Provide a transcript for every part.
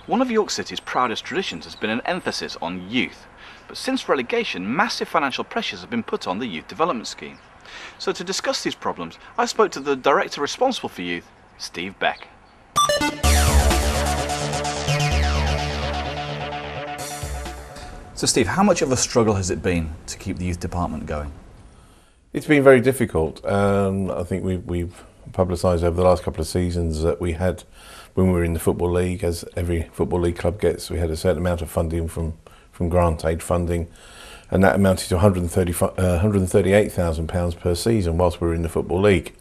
One of York City's proudest traditions has been an emphasis on youth, but since relegation, massive financial pressures have been put on the youth development scheme. So to discuss these problems, I spoke to the director responsible for youth, Steve Beck. So Steve, how much of a struggle has it been to keep the youth department going? It's been very difficult. I think we've publicised over the last couple of seasons that we had, when we were in the Football League, as every Football League club gets, we had a certain amount of funding from grant aid funding, and that amounted to £138,000 per season whilst we were in the Football League.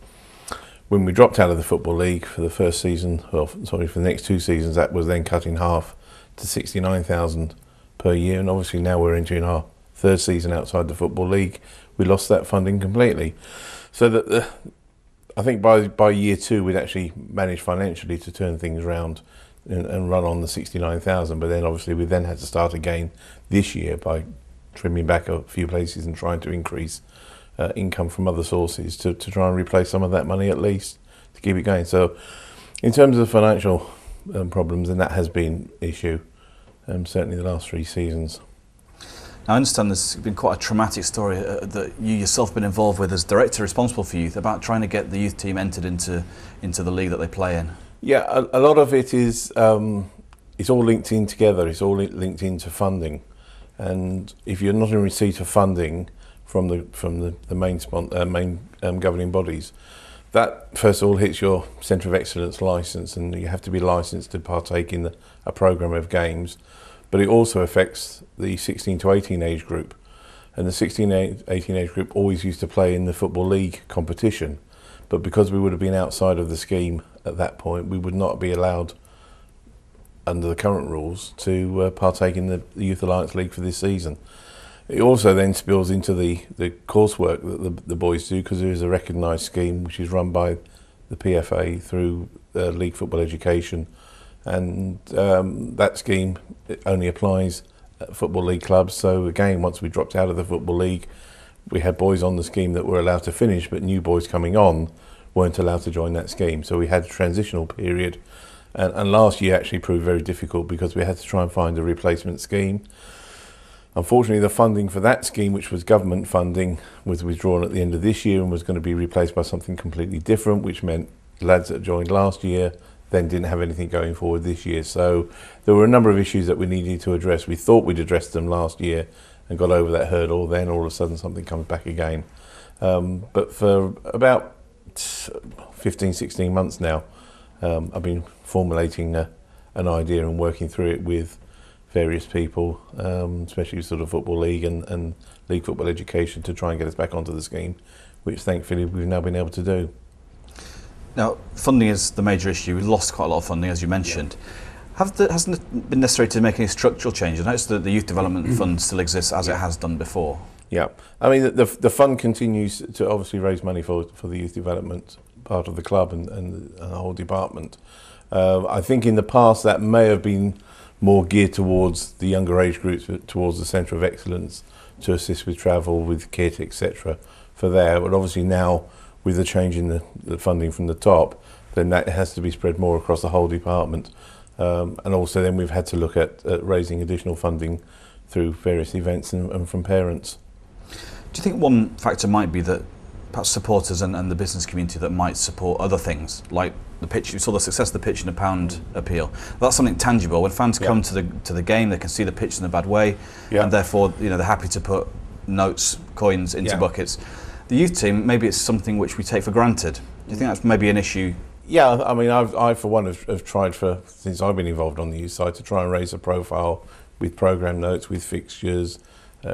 When we dropped out of the Football League for the first season, for the next 2 seasons, that was then cut in half to £69,000 per year, and obviously now we're entering our 3rd season outside the Football League. We lost that funding completely. So that I think by year 2 we'd actually managed financially to turn things around and run on the 69,000, but then obviously we then had to start again this year by trimming back a few places and trying to increase income from other sources to try and replace some of that money at least to keep it going. So in terms of financial problems, and that has been an issue certainly the last 3 seasons. Now, I understand there's been quite a traumatic story that you yourself have been involved with as director responsible for youth, about trying to get the youth team entered into the league that they play in. Yeah, a lot of it is, it's all linked in together, it's all linked into funding. And if you're not in receipt of funding from the main governing bodies, that first of all hits your Centre of Excellence licence, and you have to be licensed to partake in a programme of games. But it also affects the 16 to 18 age group. And the 16 to 18 age group always used to play in the Football League competition. But because we would have been outside of the scheme at that point, we would not be allowed, under the current rules, to partake in the Youth Alliance League for this season. It also then spills into the coursework that the boys do, because there is a recognised scheme which is run by the PFA through League Football Education. And that scheme only applies at Football League clubs. So again, once we dropped out of the Football League, we had boys on the scheme that were allowed to finish, but new boys coming on weren't allowed to join that scheme. So we had a transitional period, and last year actually proved very difficult because we had to try and find a replacement scheme. Unfortunately, the funding for that scheme, which was government funding, was withdrawn at the end of this year and was going to be replaced by something completely different, which meant lads that joined last year then didn't have anything going forward this year. So there were a number of issues that we needed to address. We thought we'd addressed them last year and got over that hurdle, then all of a sudden something comes back again. But for about 15, 16 months now, I've been formulating an idea and working through it with various people, especially sort of Football League and League Football Education, to try and get us back onto the scheme, which thankfully we've now been able to do. Now, funding is the major issue. We've lost quite a lot of funding, as you mentioned. Yeah. Hasn't it been necessary to make any structural changes? I noticed that the Youth Development Fund still exists as it has done before. Yeah, I mean, the fund continues to obviously raise money for the youth development part of the club and the whole department. I think in the past that may have been more geared towards the younger age groups, towards the Centre of Excellence, to assist with travel, with kit, etc. for there. But obviously now, with the change in the funding from the top, then that has to be spread more across the whole department. And also then we've had to look at raising additional funding through various events and from parents. Do you think one factor might be that perhaps supporters and the business community that might support other things, like the pitch? You saw the success of the pitch in a pound appeal. That's something tangible. When fans come to the game, they can see the pitch in a bad way, and therefore they're happy to put notes, coins into buckets. The youth team, maybe it's something which we take for granted. Do you think that's maybe an issue? Yeah, I mean, I for one have tried since I've been involved on the youth side to try and raise a profile with programme notes, with fixtures,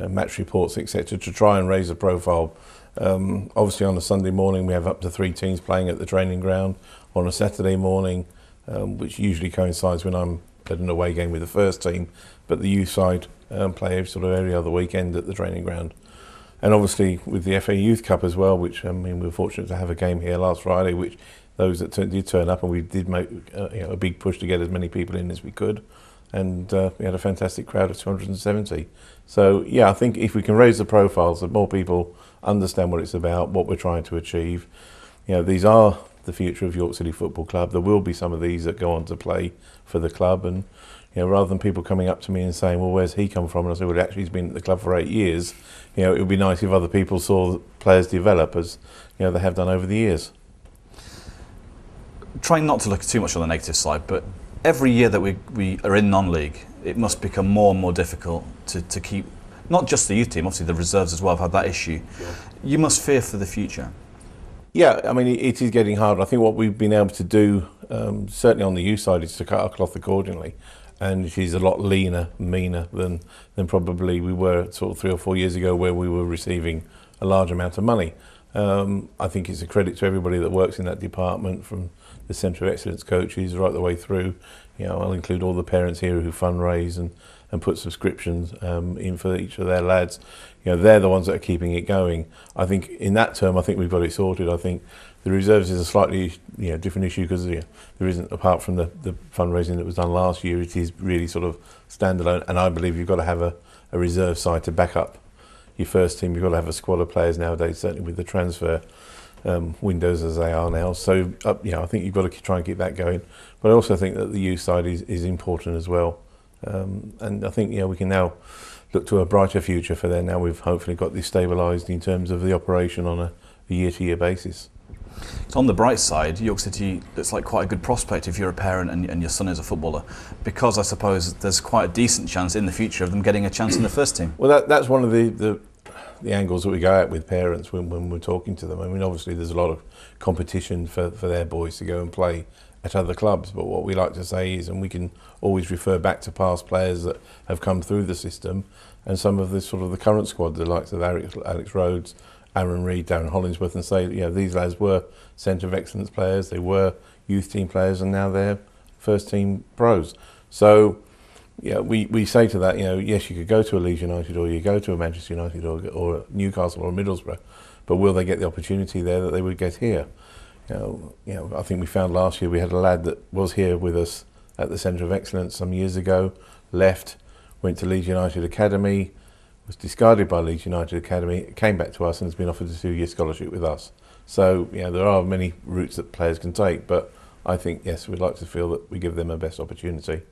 match reports, etc., to try and raise a profile. Obviously on a Sunday morning we have up to 3 teams playing at the training ground. On a Saturday morning, which usually coincides when I'm at an away game with the first team, but the youth side play sort of every other weekend at the training ground. And obviously with the FA Youth Cup as well, which I mean, we were fortunate to have a game here last Friday, which those that did turn up, and we did make a big push to get as many people in as we could, and we had a fantastic crowd of 270. So yeah, I think if we can raise the profiles, that more people understand what it's about, what we're trying to achieve. These are the future of York City Football Club. There will be some of these that go on to play for the club, and rather than people coming up to me and saying, well, where's he come from? And I say, well, actually, he's been at the club for 8 years. It would be nice if other people saw players develop as they have done over the years. Trying not to look too much on the negative side, but every year that we are in non-league, it must become more and more difficult to keep, not just the youth team, obviously the reserves as well have had that issue. Sure. You must fear for the future. Yeah, I mean, it is getting harder. I think what we've been able to do, certainly on the youth side, is to cut our cloth accordingly. And it is a lot leaner, meaner than probably we were sort of 3 or 4 years ago, where we were receiving a large amount of money. I think it's a credit to everybody that works in that department, from the Centre of Excellence coaches right the way through. I'll include all the parents here who fundraise and put subscriptions in for each of their lads. They're the ones that are keeping it going. I think in that term, I think we've got it sorted. I think the reserves is a slightly different issue, because there isn't, apart from the fundraising that was done last year, it is really sort of standalone. And I believe you've got to have a reserve side to back up your first team. You've got to have a squad of players nowadays, certainly with the transfer windows as they are now. So I think you've got to try and keep that going. But I also think that the youth side is important as well. And I think we can now look to a brighter future for there. Now we've hopefully got this stabilised in terms of the operation on a year-to-year basis. So on the bright side, York City looks like quite a good prospect if you're a parent and your son is a footballer, because I suppose there's quite a decent chance in the future of them getting a chance in the first team. Well, that's one of the angles that we go at with parents when we're talking to them. I mean, obviously there's a lot of competition for their boys to go and play at other clubs, but what we like to say is, and we can always refer back to past players that have come through the system, and some of the sort of the current squad, the likes of Alex Rhodes, Aaron Reid, Darren Hollingsworth, and say, these lads were Centre of Excellence players, they were youth team players, and now they're first team pros. So we say to that, yes, you could go to a Leeds United, or you go to a Manchester United, or Newcastle or Middlesbrough, but will they get the opportunity there that they would get here? I think we found last year we had a lad that was here with us at the Centre of Excellence some years ago, left, went to Leeds United Academy, was discarded by Leeds United Academy, came back to us and has been offered a 2-year scholarship with us. So there are many routes that players can take, but I think, yes, we'd like to feel that we give them a best opportunity.